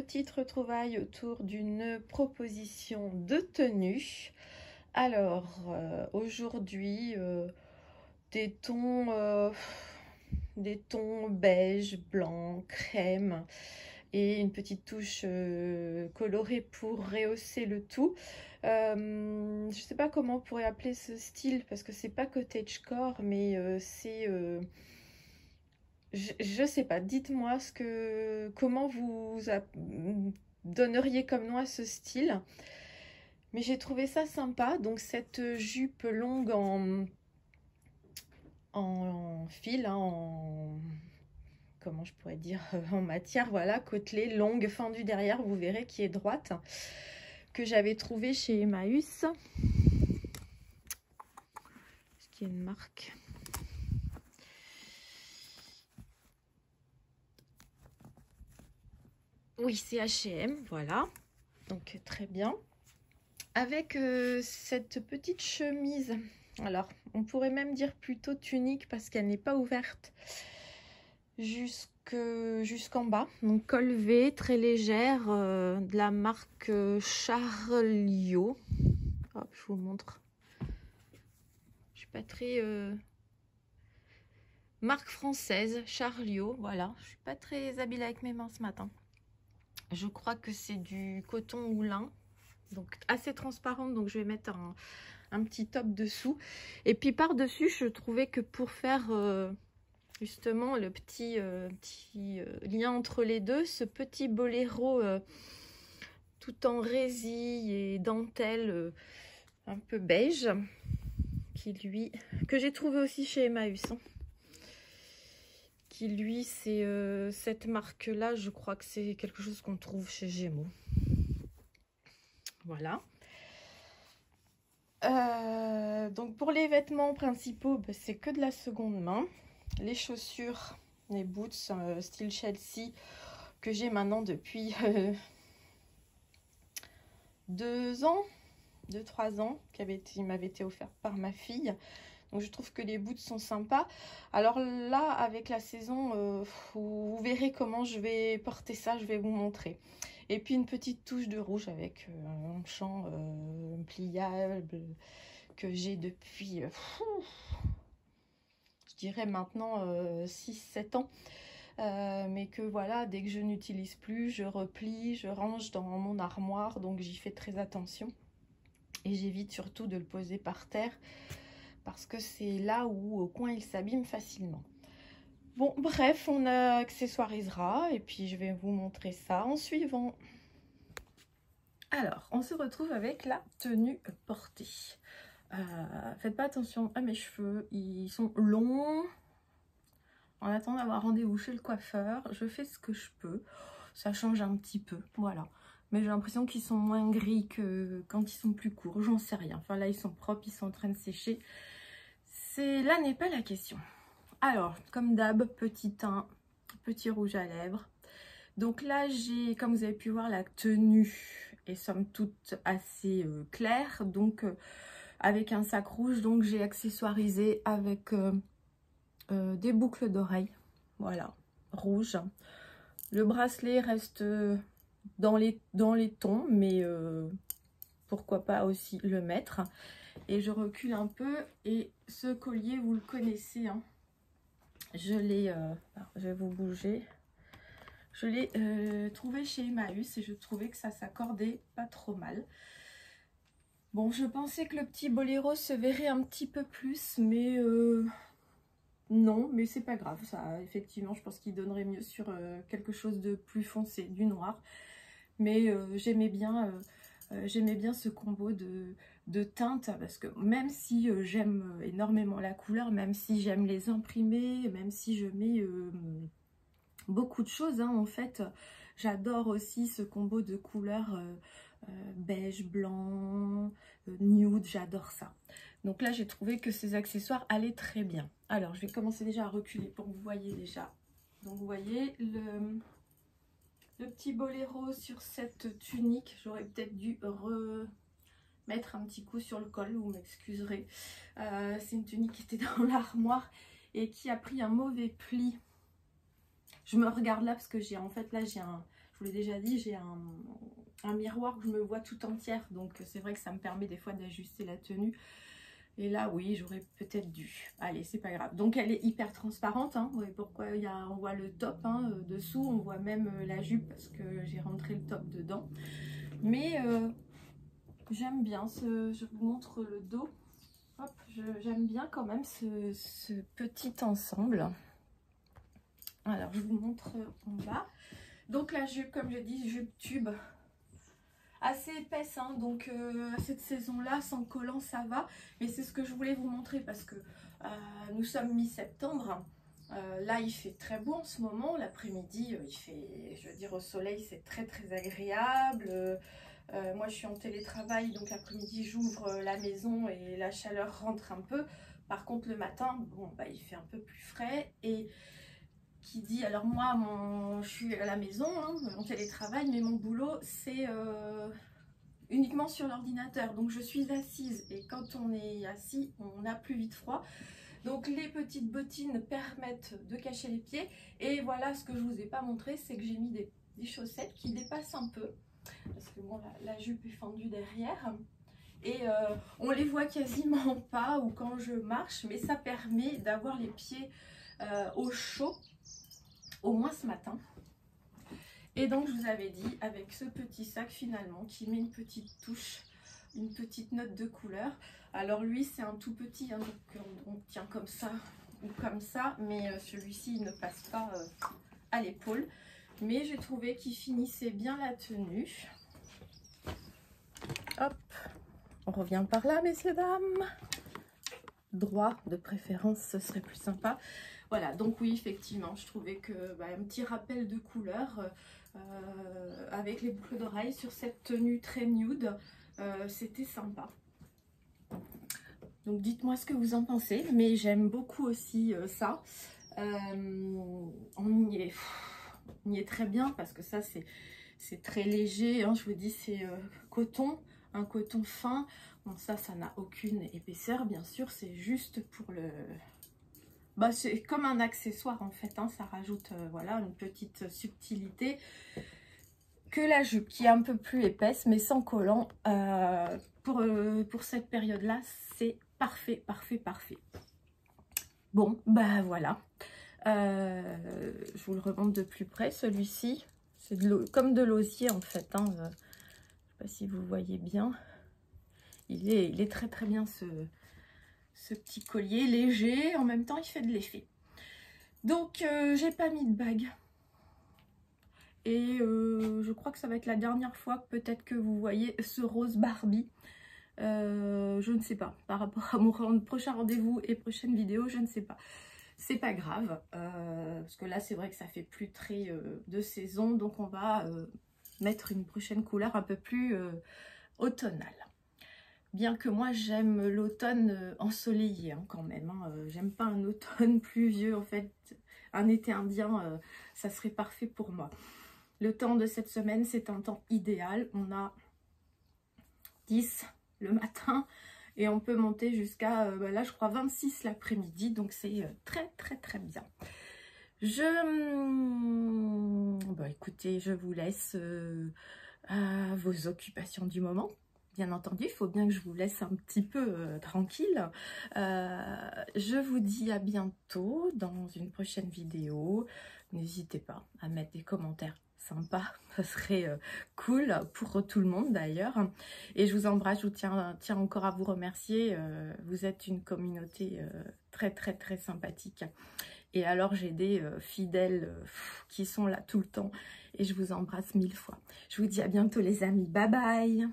petite retrouvaille autour d'une proposition de tenue. Alors, aujourd'hui, des tons beige, blanc, crème et une petite touche colorée pour rehausser le tout. Je ne sais pas comment on pourrait appeler ce style parce que c'est pas cottagecore, mais c'est... je sais pas, dites-moi comment vous donneriez comme nom à ce style. Mais j'ai trouvé ça sympa. Donc cette jupe longue en fil, hein, comment je pourrais dire, en matière, voilà, côtelée, longue, fendue derrière, vous verrez, qui est droite, que j'avais trouvé chez Emmaüs. Est-ce qu'il y a une marque ? Oui, c'est H&M, voilà. Donc très bien. Avec cette petite chemise, alors on pourrait même dire plutôt tunique parce qu'elle n'est pas ouverte jusqu'en bas. Donc col V, très légère, de la marque Charlio. Hop, je vous montre. Je suis pas très... marque française, Charlio, voilà. Je suis pas très habile avec mes mains ce matin. Je crois que c'est du coton ou lin. Donc assez transparente, donc je vais mettre un petit top dessous. Et puis par-dessus, je trouvais que pour faire justement le petit lien entre les deux, ce petit boléro tout en résille et dentelle un peu beige, que j'ai trouvé aussi chez Emmaüs, hein, qui lui, c'est cette marque-là, je crois que c'est quelque chose qu'on trouve chez Gémeaux. Voilà. Donc pour les vêtements principaux, bah, c'est que de la seconde main. Les chaussures, les boots style Chelsea que j'ai maintenant depuis 2-3 ans, qui m'avait été offert par ma fille. Donc je trouve que les boots sont sympas. Alors là, avec la saison, vous verrez comment je vais porter ça, je vais vous montrer. Et puis une petite touche de rouge avec un champ pliable que j'ai depuis, je dirais maintenant 6-7 ans. Mais que voilà, dès que je n'utilise plus, je replie, je range dans mon armoire. Donc j'y fais très attention. Et j'évite surtout de le poser par terre parce que c'est là où au coin il s'abîme facilement. Bon, bref, on accessoirisera et puis je vais vous montrer ça en suivant. Alors, on se retrouve avec la tenue portée. Faites pas attention à mes cheveux, ils sont longs. En attendant d'avoir rendez-vous chez le coiffeur, je fais ce que je peux. Ça change un petit peu, voilà. Mais j'ai l'impression qu'ils sont moins gris que quand ils sont plus courts, j'en sais rien. Enfin là, ils sont propres, ils sont en train de sécher. Là n'est pas la question. Alors, comme d'hab, petit teint, petit rouge à lèvres. Donc là, j'ai, comme vous avez pu voir, la tenue est somme toute assez claire. Donc, avec un sac rouge, donc j'ai accessoirisé avec des boucles d'oreilles. Voilà, rouge. Le bracelet reste dans les tons, mais pourquoi pas aussi le mettre. Et je recule un peu. Et ce collier, vous le connaissez, hein. Je vais vous bouger. Je l'ai trouvé chez Emmaüs et je trouvais que ça s'accordait pas trop mal. Bon, je pensais que le petit boléro se verrait un petit peu plus, mais non, mais c'est pas grave. Ça, effectivement, je pense qu'il donnerait mieux sur quelque chose de plus foncé, du noir. Mais j'aimais bien ce combo de teintes parce que même si j'aime énormément la couleur, même si j'aime les imprimer, même si je mets beaucoup de choses, hein, en fait, j'adore aussi ce combo de couleurs beige, blanc, nude, j'adore ça. Donc là, j'ai trouvé que ces accessoires allaient très bien. Alors, je vais commencer déjà à reculer pour que vous voyez déjà. Donc, vous voyez le petit boléro sur cette tunique. J'aurais peut-être dû remettre un petit coup sur le col, vous m'excuserez. C'est une tunique qui était dans l'armoire et qui a pris un mauvais pli. Je me regarde là parce que j'ai en fait là j'ai un, je vous l'ai déjà dit, j'ai un miroir où je me vois tout entière. Donc c'est vrai que ça me permet des fois d'ajuster la tenue. Et là, oui, j'aurais peut-être dû. Allez, c'est pas grave. Donc, elle est hyper transparente. Hein. Vous voyez pourquoi on voit le top hein, dessous. On voit même la jupe parce que j'ai rentré le top dedans. Mais j'aime bien. Je vous montre le dos. Hop, j'aime bien quand même ce petit ensemble. Alors, je vous montre en bas. Donc, la jupe, comme j'ai dit, jupe tube. Assez épaisse, hein, donc cette saison-là, sans collant, ça va. Mais c'est ce que je voulais vous montrer parce que nous sommes mi-septembre. Là, il fait très beau en ce moment. L'après-midi, il fait, je veux dire, au soleil, c'est très très agréable. Moi, je suis en télétravail, donc l'après-midi, j'ouvre la maison et la chaleur rentre un peu. Par contre, le matin, bon, bah, il fait un peu plus frais. Et qui dit, alors moi, je suis à la maison, hein, en télétravail, mais mon boulot, c'est uniquement sur l'ordinateur. Donc, je suis assise. Et quand on est assis, on a plus vite froid. Donc, les petites bottines permettent de cacher les pieds. Et voilà, ce que je vous ai pas montré, c'est que j'ai mis des chaussettes qui dépassent un peu. Parce que bon, la jupe est fendue derrière. Et on les voit quasiment pas ou quand je marche. Mais ça permet d'avoir les pieds au chaud. Au moins ce matin. Et donc je vous avais dit avec ce petit sac finalement qui met une petite touche, une petite note de couleur. Alors lui c'est un tout petit, hein, donc on tient comme ça ou comme ça, mais celui-ci il ne passe pas à l'épaule. Mais j'ai trouvé qu'il finissait bien la tenue. Hop, on revient par là messieurs dames. Droit de préférence, ce serait plus sympa. Voilà, donc oui, effectivement, je trouvais que un petit rappel de couleur avec les boucles d'oreilles sur cette tenue très nude, c'était sympa. Donc dites-moi ce que vous en pensez, mais j'aime beaucoup aussi ça. On y est très bien parce que ça c'est très léger, hein, je vous dis c'est coton, un coton fin. Bon ça n'a aucune épaisseur bien sûr, c'est juste pour le... Bah, c'est comme un accessoire en fait, hein, ça rajoute voilà une petite subtilité que la jupe qui est un peu plus épaisse mais sans collant. Pour cette période là c'est parfait, parfait, parfait. Bon bah voilà, je vous le remonte de plus près. Celui-ci c'est comme de l'osier en fait, hein. Je sais pas si vous voyez bien, il est très très bien ce petit collier léger, en même temps il fait de l'effet. Donc j'ai pas mis de bague et je crois que ça va être la dernière fois peut-être que vous voyez ce rose Barbie. Je ne sais pas, par rapport à mon prochain rendez-vous et prochaine vidéo, je ne sais pas. C'est pas grave, parce que là c'est vrai que ça fait plus très de saison, donc on va mettre une prochaine couleur un peu plus automnale. Bien que moi j'aime l'automne ensoleillé hein, quand même, hein. J'aime pas un automne pluvieux en fait, un été indien ça serait parfait pour moi. Le temps de cette semaine c'est un temps idéal, on a 10 le matin et on peut monter jusqu'à là je crois 26 l'après-midi, donc c'est très très très bien. Écoutez, je vous laisse à vos occupations du moment. Bien entendu, il faut bien que je vous laisse un petit peu tranquille. Je vous dis à bientôt dans une prochaine vidéo. N'hésitez pas à mettre des commentaires sympas, ça serait cool pour tout le monde d'ailleurs. Et je vous embrasse, je vous tiens encore à vous remercier. Vous êtes une communauté très très très sympathique. Et alors j'ai des fidèles qui sont là tout le temps. Et je vous embrasse 1000 fois. Je vous dis à bientôt les amis. Bye bye.